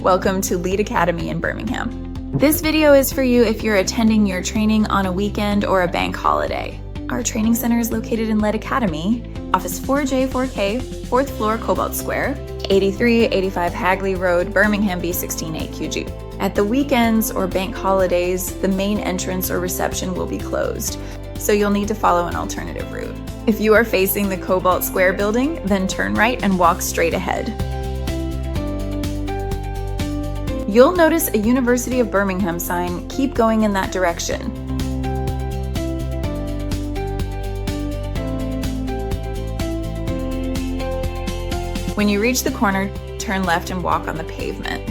Welcome to Lead Academy in Birmingham. This video is for you if you're attending your training on a weekend or a bank holiday. Our training center is located in Lead Academy, Office 4J4K, 4th floor, Cobalt Square, 8385 Hagley Road, Birmingham, B168QG. At the weekends or bank holidays, the main entrance or reception will be closed, so you'll need to follow an alternative route. If you are facing the Cobalt Square building, then turn right and walk straight ahead. You'll notice a University of Birmingham sign. Keep going in that direction. When you reach the corner, turn left and walk on the pavement.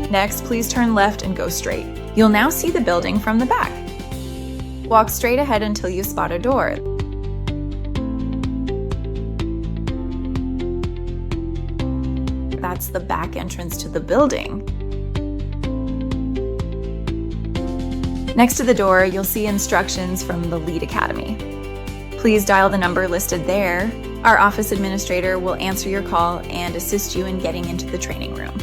Next, please turn left and go straight. You'll now see the building from the back. Walk straight ahead until you spot a door. That's the back entrance to the building. Next to the door, you'll see instructions from the Lead Academy. Please dial the number listed there. Our office administrator will answer your call and assist you in getting into the training room.